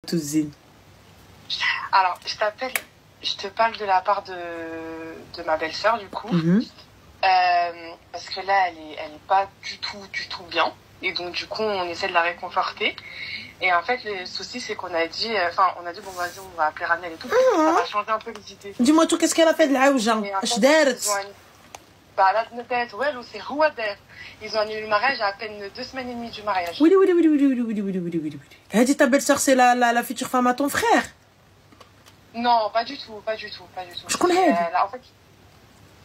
Touzine. Alors, je te parle de la part de ma belle-sœur, du coup. Parce que là, elle est pas du tout bien. Et donc, du coup, on essaie de la réconforter. Et en fait, le souci, c'est qu'on a dit, bon, vas-y, on va appeler Ranel et tout. Ça va changer un peu les idées. Dis-moi tout, qu'est-ce qu'elle a fait de l'Aouja? Bah, là, peut-être, ouais, c'est Rouader. Ils ont annulé le mariage à peine 2 semaines et demie du mariage. Oui. Elle a dit ta belle-sœur, c'est la future femme à ton frère? Non, pas du tout. Je connais. En fait,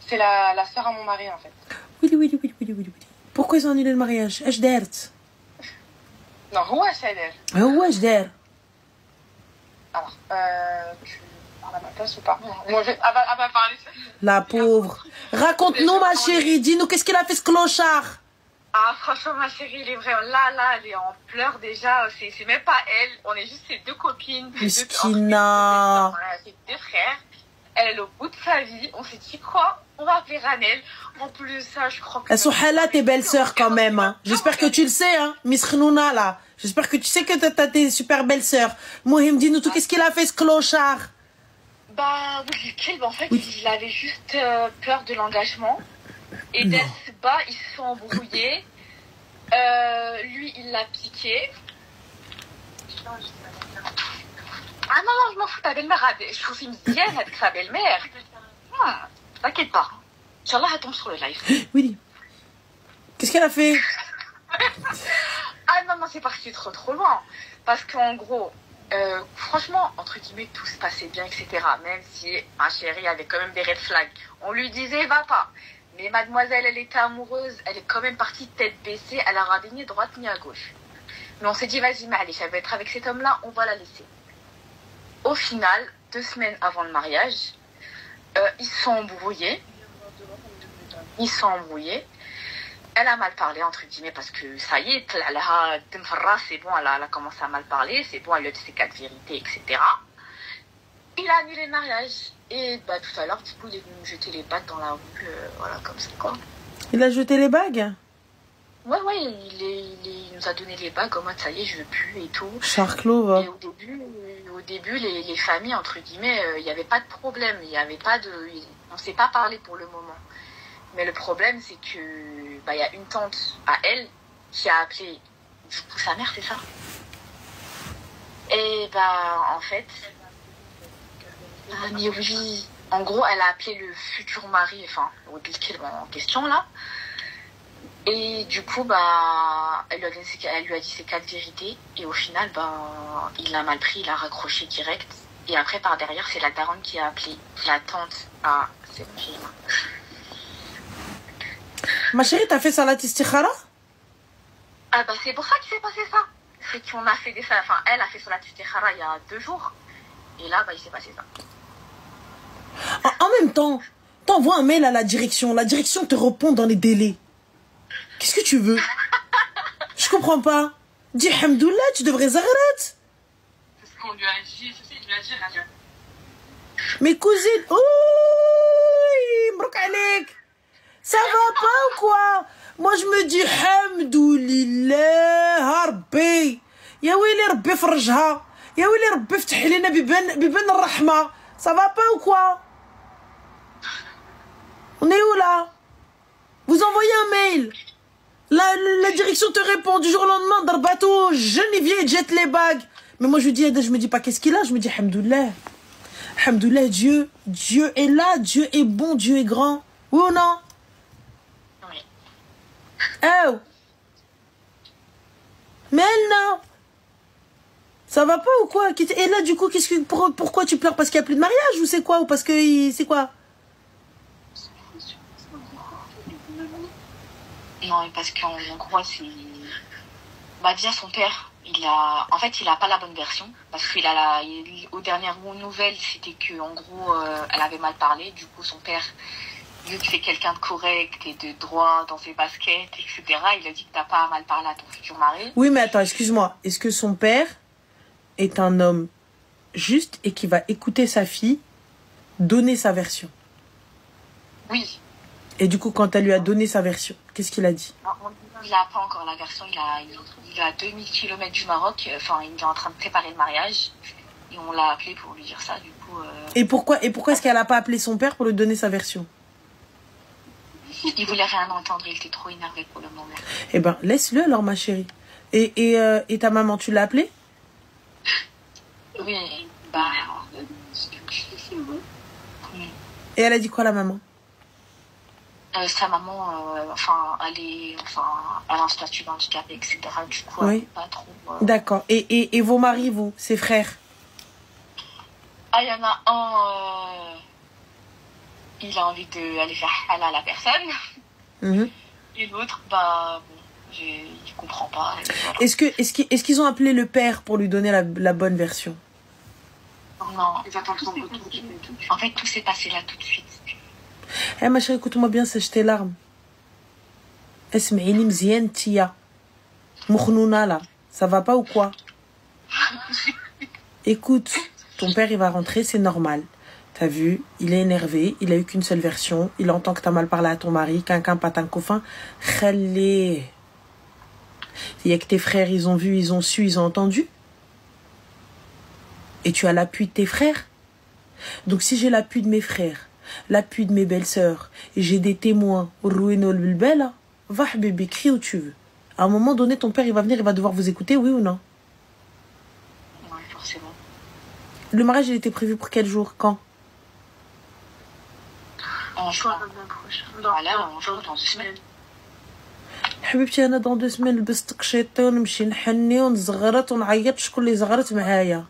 c'est la sœur à mon mari, en fait. Oui. Pourquoi ils ont annulé le mariage? Esh dert? Non, Rouader. Ouais, dert. Alors, tu parles à ma place ou pas? Moi, elle va parler. La pauvre. Raconte-nous, ma chérie. Dis-nous, qu'est-ce qu'il a fait, ce clochard? Ah, franchement, ma chérie, il est vraiment là, elle est en pleurs déjà. C'est même pas elle, on est juste ses 2 copines. Miskina. Ses 2 frères. Elle est au bout de sa vie. On s'est dit quoi? On va appeler Ranel. En plus de ça, je crois que... Elles sont là, tes belles-sœurs, quand même. Hein. J'espère que tu le sais, hein. Miss Khnouna, là. J'espère que tu sais que t'as tes super belles-sœurs. Mohim, dis-nous tout, qu'est-ce qu'il a fait, ce clochard? Bah, oui, en fait, il avait juste peur de l'engagement. Et dès ce bas, ils se sont embrouillés. Lui, il l'a piqué. Ah non, je m'en fous, ta belle-mère. Je trouve une dienne avec sa belle-mère. T'inquiète pas. Inch'Allah, elle tombe sur le live. Oui. Qu'est-ce qu'elle a fait? Ah non, c'est parti trop loin. Parce qu'en gros, franchement, entre guillemets, tout se passait bien, etc. Même si ma chérie avait quand même des red flags. On lui disait, va pas. Mais mademoiselle, elle était amoureuse. Elle est quand même partie tête baissée. Elle a regardé ni à droite ni à gauche. Mais on s'est dit, vas-y, mais allez, elle va être avec cet homme-là, on va la laisser. Au final, 2 semaines avant le mariage, ils se sont embrouillés. Elle a mal parlé, entre guillemets, parce que ça y est, c'est bon, elle a commencé à mal parler, c'est bon, elle lui a dit ses 4 vérités, etc. Il a annulé le mariage. Et bah, tout à l'heure, du coup, il est venu me jeter les bagues dans la rue, voilà, comme ça, quoi. Il a jeté les bagues? Ouais, il nous a donné les bagues, en mode, ça y est, je veux plus, et tout. Charclos, Et au début, les familles, entre guillemets, il n'y avait pas de problème, il n'y avait pas de... On ne s'est pas parlé pour le moment. Mais le problème, c'est que bah, y a une tante à elle qui a appelé du coup sa mère, c'est ça. Et bah en fait, mais oui, en gros, elle a appelé le futur mari, enfin, en question là. Et du coup, bah, elle lui a dit ses 4 vérités. Et au final, bah, il l'a mal pris, il a raccroché direct. Et après, par derrière, c'est la daronne qui a appelé la tante à cette fille-là. Ma chérie, t'as fait salat istikhara? Ah bah c'est pour ça qu'il s'est passé ça. C'est qu'on a fait elle a fait salat istikhara il y a 2 jours. Et là, bah il s'est passé ça. En même temps, t'envoies un mail à la direction. La direction te répond dans les délais. Qu'est-ce que tu veux? Je comprends pas. Dis hamdoullah, tu devrais zaghret. C'est ce qu'on lui a dit, il lui a dit rien. Mes cousines, ouh, mbrouk alek. Ça va pas ou quoi? Moi je me dis hamdoulillah rabbi. Ya wili rabbi فرجها. Ya wili rabbi فتح لنا بيبان الرحمة. Ça va pas ou quoi? On est où là? Vous envoyez un mail. La direction te répond du jour au lendemain. Dans le bateau, Geneviève jette les bagues. Mais moi je me dis pas qu'est-ce qu'il a. Je me dis hamdoulillah. Hamdoulillah, Dieu est là, Dieu est bon, Dieu est grand. Oui ou non? Oui. Oh. Mais elle, non. Ça va pas ou quoi? Et là, du coup, pourquoi tu pleures? Parce qu'il n'y a plus de mariage ou c'est quoi? Ou parce que... C'est quoi? Non, parce qu'en gros, c'est... Bah déjà, son père, en fait, il a pas la bonne version. Parce qu'il a aux dernières nouvelles, c'était que en gros, elle avait mal parlé. Du coup, son père, vu que c'est quelqu'un de correct et de droit dans ses baskets, etc., il a dit que t'as pas mal parlé à ton futur mari. Oui, mais attends, excuse-moi. Est-ce que son père est un homme juste et qui va écouter sa fille donner sa version? Oui. Et du coup, quand elle lui a donné sa version, qu'est-ce qu'il a dit? Il n'a pas encore la version, il est à 2000 km du Maroc, enfin il est en train de préparer le mariage. Et on l'a appelé pour lui dire ça, du coup... Et pourquoi est-ce qu'elle n'a pas appelé son père pour lui donner sa version? Il voulait rien entendre, il était trop énervé pour le moment. Eh ben, laisse-le alors, ma chérie. Et ta maman, tu l'as appelée? Oui, bah... Et elle a dit quoi, la maman? Sa maman, elle a un statut d'handicapé, etc. Du coup, oui. Elle n'est pas trop... D'accord. Et vos maris, vous, ses frères? Ah, il y en a un... il a envie d'aller faire halal à la personne. Et l'autre, bah... Bon, il comprend pas. Voilà. Est-ce qu'ils ont appelé le père pour lui donner la bonne version? Non. Ils attendent son retour. En fait, tout s'est passé là tout de suite. Eh ma chérie, écoute-moi bien, sèche tes larmes. Esmaïni mzien tia. Mouknouna là. Ça va pas ou quoi? Écoute, ton père il va rentrer, c'est normal. T'as vu, il est énervé, il a eu qu'une seule version. Il entend que t'as mal parlé à ton mari, qu'un patin coffin. Khallé. Il y a que tes frères, ils ont vu, ils ont su, ils ont entendu. Et tu as l'appui de tes frères. Donc si j'ai l'appui de mes frères, l'appui de mes belles-sœurs, et j'ai des témoins, va bébé, crie où tu veux. À un moment donné, ton père, il va venir, il va devoir vous écouter, oui ou non? Oui, forcément. Le mariage, il était prévu pour quel jour? Quand? En juin prochain. Voilà, en juin, dans 2 semaines. حبيبتي انا dans 2 semaines لبست قشيطه ونمشي نحني ونزغرت ونعيط شكون اللي زغرت معايا.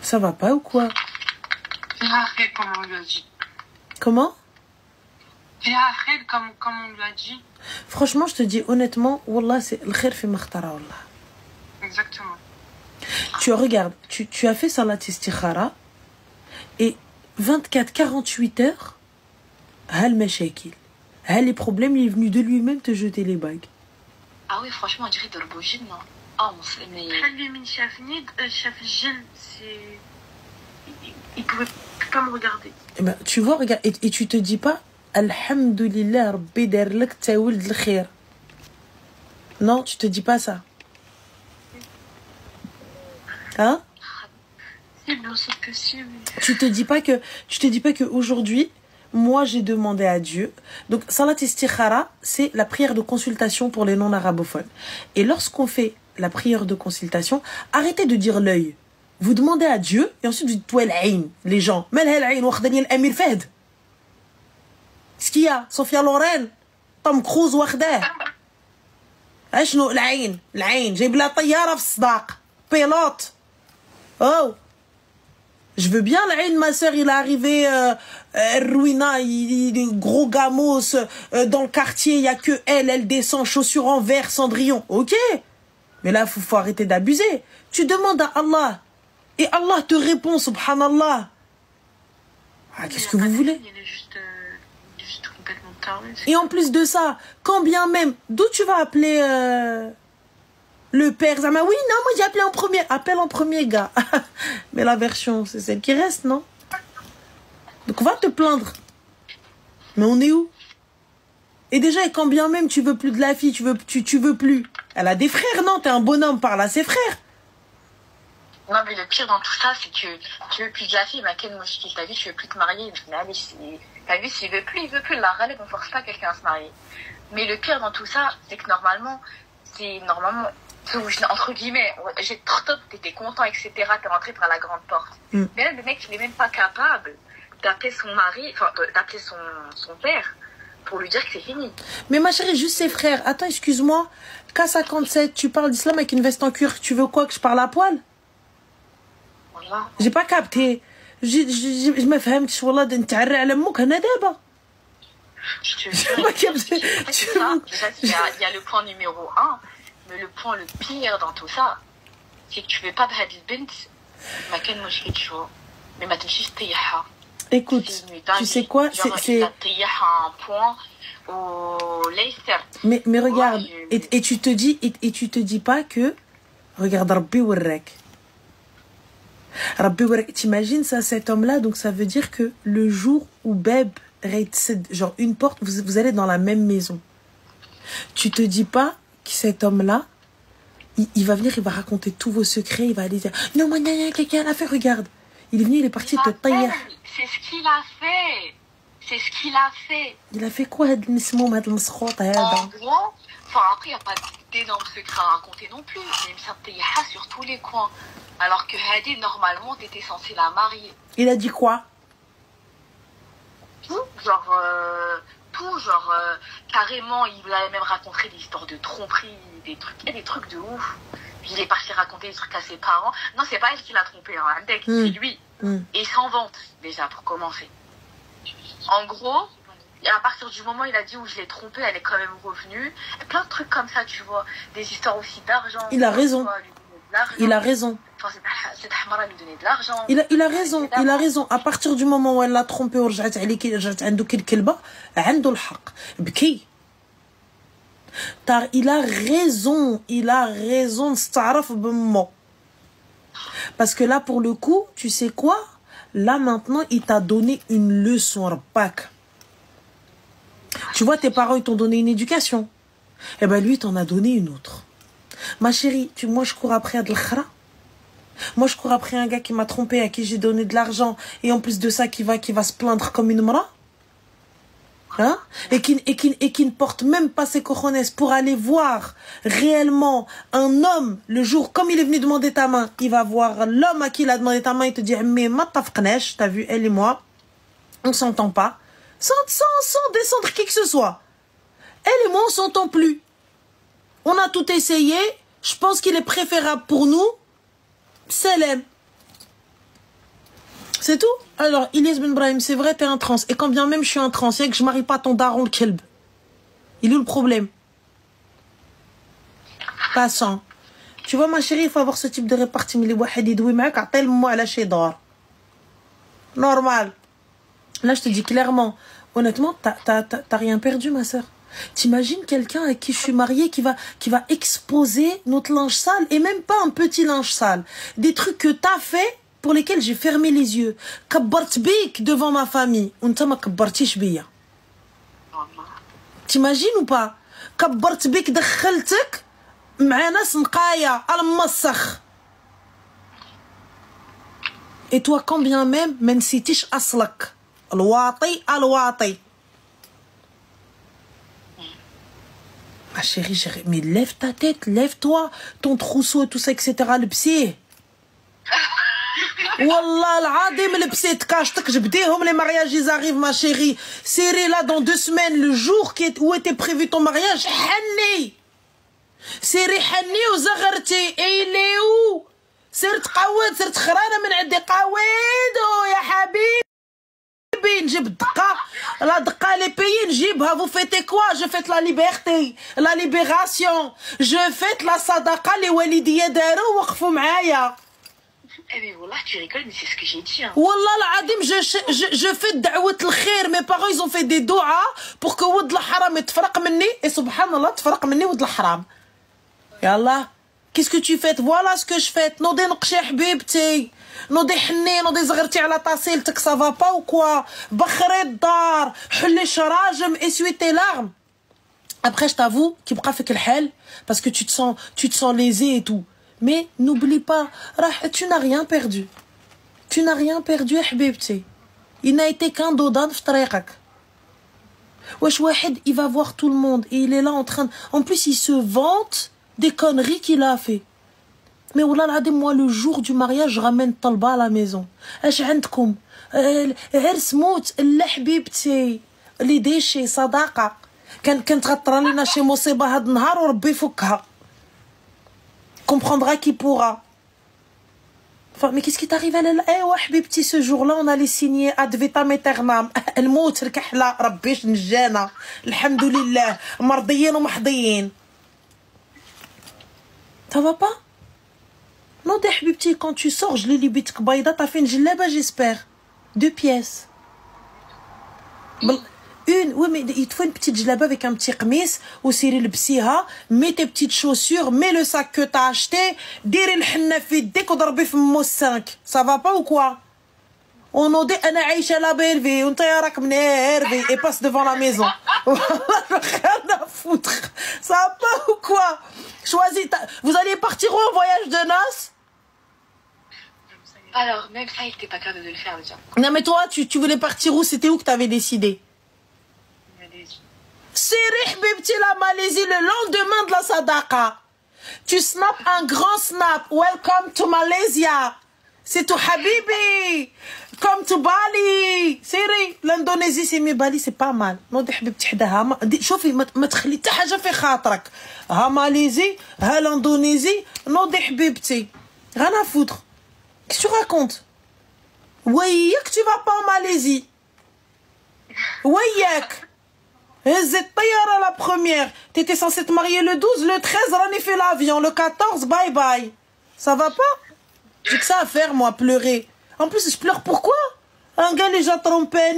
Ça va pas ou quoi? Comme on lui a dit. Comment? Comme on lui a dit. Franchement, je te dis honnêtement, wallah, c'est le khair fi makhtara, wallah. Exactement. Regarde, tu as fait salat istikhara et 24-48 heures, hal mashakil. Les problèmes, il est venu de lui-même te jeter les bagues. Ah oui, franchement, on dirait de l'origine, non? Ah, on sait, mais... Il pouvait pas me regarder. Eh ben, tu vois, regarde, et tu te dis pas, Alhamdulillah, Rabbi darlak tawil de l'khair. Non, tu te dis pas ça. Hein? C'est bien, c'est possible. Tu te dis pas que aujourd'hui, moi j'ai demandé à Dieu. Donc, salat istikhara, c'est la prière de consultation pour les non-arabophones. Et lorsqu'on fait la prière de consultation, arrêtez de dire l'œil. Vous demandez à Dieu et ensuite vous dites toi l'aïn, les gens. Amir Fahd. Ce qu'il y a, Sophia Loren, Tom Cruise واخداه. اشنو العين جايب لها طياره في الصداق بيلوت. Oh. Je veux bien l'aïn, ma sœur, il est arrivé Ruina, gros gamos dans le quartier, il y a que elle descend chaussures en verre, Cendrillon. OK. Mais là faut arrêter d'abuser. Tu demandes à Allah et Allah te répond, subhanallah. Ah, qu'est-ce que vous voulez? Il est juste complètement taré. Et en plus de ça, quand bien même, d'où tu vas appeler le père Zama? Oui, non, moi j'ai appelé en premier. Appelle en premier, gars. Mais la version, c'est celle qui reste, non? Donc va te plaindre. Mais on est où? Et déjà, et quand bien même tu veux plus de la fille, tu veux plus. Elle a des frères, non? T'es un bonhomme, parle à ses frères. Non, mais le pire dans tout ça, c'est que tu veux plus de la fille, mais quelle mouchki, t'as vu, tu veux plus te marier. T'as vu, s'il veut plus, il veut plus. La râle, on force pas quelqu'un à se marier. Mais le pire dans tout ça, c'est que normalement, entre guillemets, j'ai trop top, t'étais content, etc. T'es rentré par la grande porte. Mais là, le mec, il est même pas capable d'appeler son mari, enfin, d'appeler son père pour lui dire que c'est fini. Mais ma chérie, juste ses frères. Attends, excuse-moi. K57, tu parles d'islam avec une veste en cuir. Tu veux quoi, que je parle à poil? Voilà. J'ai pas capté. Je me fahmtش والله نتعرى على امك هنا دابا. Je te jure. Il y a le point numéro 1, mais le point le pire dans tout ça, c'est que tu veux pas بهاد البنت ما كان مشكل شو mais ما تمشيش تطيحها. Écoute, tu sais quoi, c'est un point au Leicester. Mais regarde, et tu te dis pas que regarde Rabbi Warrek. T'imagines ça, cet homme-là, donc ça veut dire que le jour où Beb, genre une porte, vous allez dans la même maison. Tu te dis pas que cet homme-là, il va venir, il va raconter tous vos secrets, il va aller dire non, moi, quelqu'un l'a fait, regarde. Il est venu, il est parti te tailler. C'est ce qu'il a fait. C'est ce qu'il a fait. Il a fait quoi, En gros, enfin après, il n'y a pas d'énormes secrets à raconter non plus. Mais il me semble sur tous les coins. Alors que Hadi, normalement, t'étais censé la marier. Il a dit quoi? Tout, carrément, il avait même raconté des histoires de tromperie, des trucs de ouf. Puis il est parti raconter des trucs à ses parents. Non, c'est pas elle qui l'a trompé, hein, c'est lui. Et il s'en vante, déjà, pour commencer. En gros, à partir du moment où il a dit où je l'ai trompée, elle est quand même revenue. Plein de trucs comme ça, tu vois. Des histoires aussi d'argent. Il a raison. Il a raison. Enfin, cette Hamara lui donnait de l'argent. Il a raison. Il a raison. À partir du moment où elle l'a trompé, ورجعت عليك رجعت عندك الكلبة, عنده الحق. بكي. Il a raison. Il a raison. استعرف بمو. Parce que là, pour le coup, tu sais quoi? Là, maintenant, il t'a donné une leçon, Rabak. Tu vois, tes parents, ils t'ont donné une éducation. Eh ben, lui, il t'en a donné une autre. Ma chérie, moi, je cours après de l'khra. Moi, je cours après un gars qui m'a trompé, à qui j'ai donné de l'argent, et en plus de ça, qui va se plaindre comme une mra. Hein? Et qui ne porte même pas ses cojones pour aller voir réellement un homme le jour, comme il est venu demander ta main, il va voir l'homme à qui il a demandé ta main, il te dit, mais ma tafknesh, t'as vu, elle et moi, on s'entend pas, sans descendre qui que ce soit. Elle et moi, on s'entend plus. On a tout essayé, je pense qu'il est préférable pour nous, Salem. C'est tout. Alors, Ilyes Ben Brahim, c'est vrai, t'es un trans. Et quand bien même je suis un trans, c'est que je marie pas ton daron le kelb. Il est où le problème? Passant. Tu vois, ma chérie, il faut avoir ce type de répartie. Mais les wahad yidoui ma'ak, a'tel-moi la chédor. Normal. Là, je te dis clairement, honnêtement, t'as rien perdu, ma soeur. T'imagines quelqu'un avec qui je suis mariée qui va exposer notre linge sale, et même pas un petit linge sale. Des trucs que t'as fait, pour lesquels j'ai fermé les yeux. Kabbart bik devant ma famille. Unta ma kabbartish biya. T'imagines ou pas? Kabbart bik dakhaltek مع ناس نقايا المسخ. Et toi, quand bien même, ما نسيتيش أصلك. الواطي. Ma chérie, mais lève ta tête, lève-toi. Ton trousseau et tout ça, etc. Le psy. Wallah, l'adem, le psy, t'cachetek, j'bdéhom les mariages, ils arrivent, ma chérie. Serré là dans 2 semaines, le jour où était prévu ton mariage, Hanni. Serré Hanni ou Zagharti. Et il est où? Sirt qawad, sirt khrana min عندي قواد يا حبيبي. نجيب الدقة. La دقة les pays, نجيبها. Vous fêtez quoi? Je fête la liberté, la libération. Je fête la sadaqa, les walidiyya darou waqfou معايا. Eh mais voilà, tu rigoles, mais c'est ce que j'ai dit. Hein. Wallah l'Adim, je fais da'wat al-khair. Mes parents, ils ont fait des doigts pour que Wad al-Haram tfraq minni. Et subhanallah, tfraq minni Wad al-Haram. Yallah, qu'est-ce que tu fais? Voilà ce que je fais. Nodi nqshi habibti. Nodi hanni, nodi zagharti ala tasiltek, ça va pas ou quoi? Bakhri ad-dar, hulli sharajem, essuie tes larmes. Après, je t'avoue, qu'il bqa fik al-hal, parce que tu te sens lésé et tout. Mais n'oublie pas, tu n'as rien perdu. Tu n'as rien perdu, habibti. Il n'a été qu'un dodan f'tariqak. Wesh wahed, il va voir tout le monde et il est là en train... En plus, il se vante des conneries qu'il a fait. Mais wallah l'adem, moi, le jour du mariage, je ramène Talba à la maison. Esh عندكم عرس موت لا حبيبتي اللي ديشي صداقة كانت غطرى لنا شي مصيبة هاد النهار وربي يفكها. Comprendra qui pourra. Enfin, mais qu'est-ce qui t'arrive à elle? Eh ouais, habibti, ce jour-là, on allait signer ad vitam aeternam. الموت الكحلة ربيش نجانا. الحمد لله. مرضيين ومحضيين. Ça va pas? Non, des habibti, quand tu sors, je l'ai libite kbaïda, t'as fait une jellaba, j'espère. 2 pièces. Oui, mais il te faut une petite djellaba avec un petit qmis, ou siri le psiha, mets tes petites chaussures, mets le sac que t'as acheté, diri l'henna fi dik ou darbi f'mmo 5. Ça va pas ou quoi? On nous dit, ana aïcha la belle vie, on t'a rak m'nervi, et passe devant la maison. Rien à foutre. Ça va pas ou quoi? Choisis, vous allez partir où en voyage de noces? Alors, même ça, il était pas capable de le faire déjà. Non mais toi, tu voulais partir où? C'était où que t'avais décidé? Siri Bibti la Malaisie le lendemain de la Sadaqa. Tu snaps un grand snap. Welcome to Malaysia. C'est tout Habibi. Come to Bali. Siri, l'Indonésie c'est mieux. Bali c'est pas mal. نوضي حبيبتي حداها. شوفي ما تخلي حتى حاجة في خاطرك. ها ماليزي, ها l'Indonésie. نوضي حبيبتي. Rien à foutre. Qu'est-ce que tu racontes? وياك tu vas pas en Malaisie. وياك. La première, t'étais censé te marier le 12, le 13, on a fait l'avion, le 14, bye bye. Ça va pas? J'ai que ça à faire, moi, pleurer. En plus, je pleure pourquoi? Un gars, les gens trompés,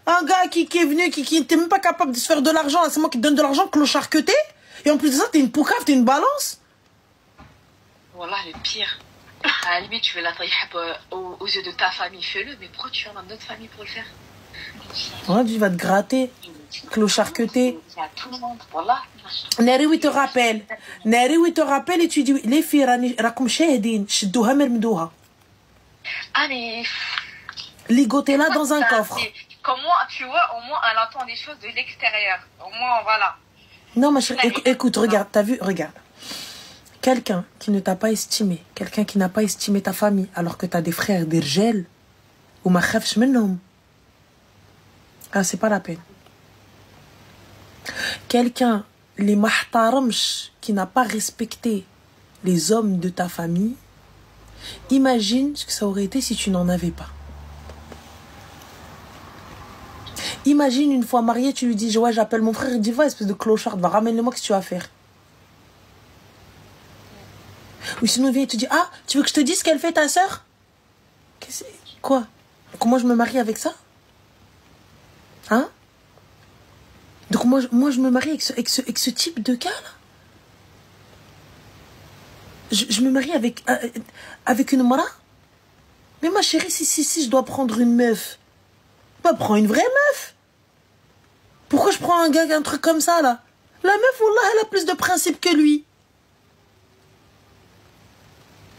un gars qui est venu, qui n'était même pas capable de se faire de l'argent, c'est moi qui te donne de l'argent, clochard que t'es. Et en plus de ça, t'es une poucave, t'es une balance. Voilà, le pire. À la limite, tu veux la taille aux yeux de ta famille, fais-le, mais pourquoi tu en as notre famille pour le faire? Ouais, tu vas te gratter. Clochard que t'es. Nari, oui, te rappelle. Nari, oui, te rappelle et tu dis, les filles, rakom shahedin, shidouha mermdouha. Ah, mais. Ligotez là dans un coffre. Comment, tu vois, au moins, elle entend des choses de l'extérieur. Au moins, voilà. Non, ma chérie, écoute, regarde, t'as vu, regarde. Quelqu'un qui ne t'a pas estimé, quelqu'un qui n'a pas estimé ta famille, alors que t'as des frères, des rgel, ou ma khafch mennom. Ah, c'est pas la peine. Quelqu'un, les mahtaramch, qui n'a pas respecté les hommes de ta famille, imagine ce que ça aurait été si tu n'en avais pas. Imagine une fois marié, tu lui dis, ouais, j'appelle mon frère, il dit, va, espèce de clochard, va, ramène-le-moi, qu'est-ce que tu vas faire? Ou sinon, il vient et te dit, ah, tu veux que je te dise ce qu'elle fait ta sœur? Quoi? Comment je me marie avec ça? Hein? Donc moi je me marie avec ce type de cas là. Je me marie avec une mara. Mais ma chérie, si je dois prendre une meuf, bah prends une vraie meuf. Pourquoi je prends un gars, un truc comme ça là? La meuf, wallah, elle a plus de principe que lui.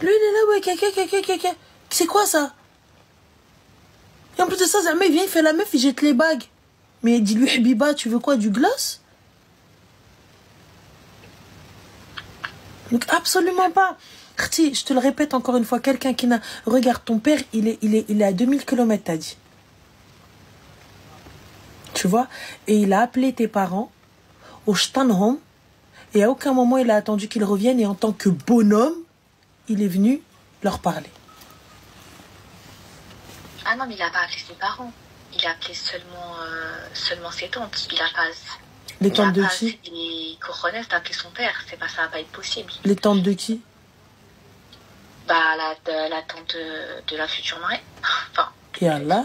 Lui, il est là, ouais, c'est quoi ça? Et en plus de ça, Zama, il vient, il fait la meuf, il jette les bagues. Mais dis-lui, Habiba, tu veux quoi, du glace? Donc, absolument pas. Khti, je te le répète encore une fois, quelqu'un qui n'a... Regarde, ton père, il est à 2000 km, t'as dit. Tu vois? Et il a appelé tes parents au Shtanhom, et à aucun moment il a attendu qu'ils reviennent, et en tant que bonhomme, il est venu leur parler. Ah non, mais il n'a pas appelé ses parents. Il a appelé seulement ses tantes. Il a pas... Les tantes de qui? Les coronets d'appeler son père. C'est pas, ça va pas être possible. Les tantes de qui? Bah, la tante de la future mariée. Enfin, et Allah.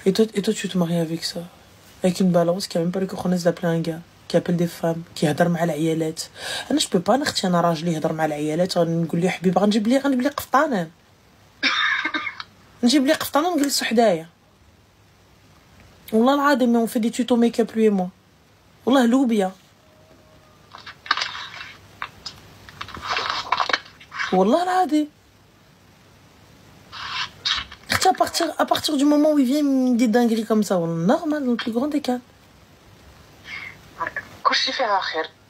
Et toi, tu te maries avec ça? Avec une balance qui a même pas le coronets d'appeler un gars, qui appelle des femmes, qui يهضر مع العيالات. انا je peux pas نختي انا راجلي يهضر مع العيالات ونقول لي حبيبي غنجيب لي قفطانه. نجيب لي قفطانه ونجلسوا حدايا. والله العظيم on fait des tutos make-up lui et moi. والله لوبيا. والله العظيم. À partir du moment où il vient, il me dit des dingueries comme ça, normal, dans le plus grand des cas.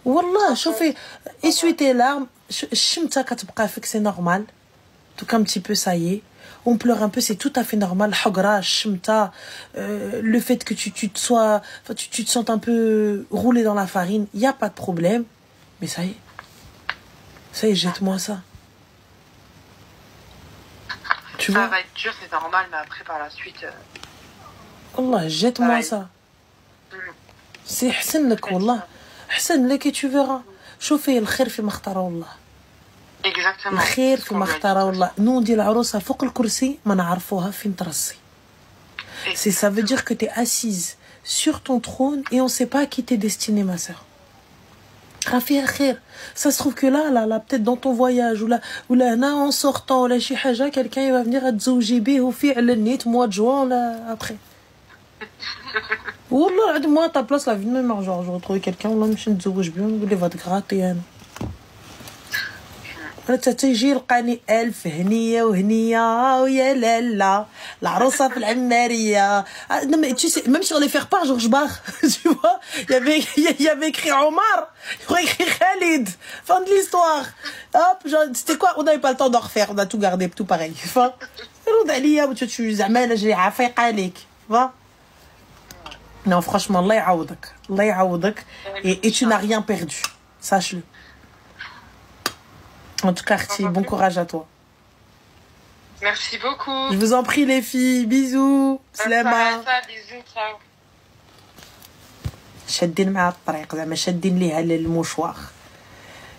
Wallah, chauffez, essuie tes larmes, chimta katbqa fik, c'est normal. Tout un petit peu, ça y est. On pleure un peu, c'est tout à fait normal. Hagra, chimta, le fait que tu te sentes un peu roulé dans la farine, il n'y a pas de problème. Mais ça y est, jette-moi ça. Tu vois? Ça va être dur, c'est normal, mais après, par la suite... Wallah, jette-moi ça. C'est حسن لك والله. حسن لك et tu verras. شوفي الخير في مختار الله. Exactement. الخير في مختار الله. Nous on dit العروسة فوق الكرسي ما نعرفوها فين ترسي. Ça veut dire que tu es assise sur ton trône et on sait pas à qui t'es destiné, ma sœur. Rafia khair. Ça se trouve que là, peut-être dans ton voyage, ou là, en sortant, là, chez Haja, quelqu'un il va venir à Tzoujibi au fi'l mois de juin, là, après. Wallah, moi, à ta place, la vie de même, genre, je retrouve quelqu'un, là, je suis Tzouj bien, il va te gratter, hein. تيجي يلقاني ألف هنية وهنية ويا لالا العروسة في العمارية. Non mais tu sais, même sur les faire part, Georges Bach, tu vois, il y avait écrit Omar, il y aurait écrit Khalid, fin de l'histoire. Hop, genre, c'était quoi, on n'avait pas le temps d'en refaire, on a tout gardé, tout pareil. Enfin, tu زعما j'ai عافيق عليك, tu vois. Non, franchement, Allah يعوضك, et tu n'as rien perdu, sache-le. En tout cas, Arti, bon courage à toi. Merci beaucoup. Je vous en prie, les filles. Bisous. Slema. Bisous, ciao. شادين مع الطريق زعما شادين ليها المشوار.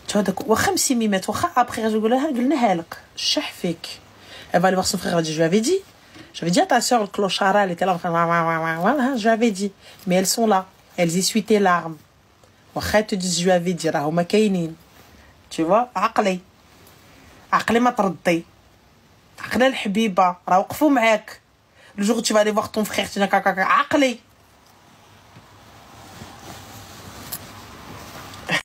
Tu vois, واخا مسيميمات واخا après je قولها قلناها لك. الشح فيك. Elle va aller voir son frère, elle va dire, je lui avais dit. J'avais dit à ta soeur, le clochard, elle était là, enfin, voilà, je lui avais dit. Mais elles sont là. Elles essuient tes larmes. واخا te disent, je lui avais dit, راهو ما كاينين. Tu vois, عقلي ما تردي عقلي الحبيبه راه وقفوا معاك. Le jour où tu vas aller voir ton frère tu dis عقلي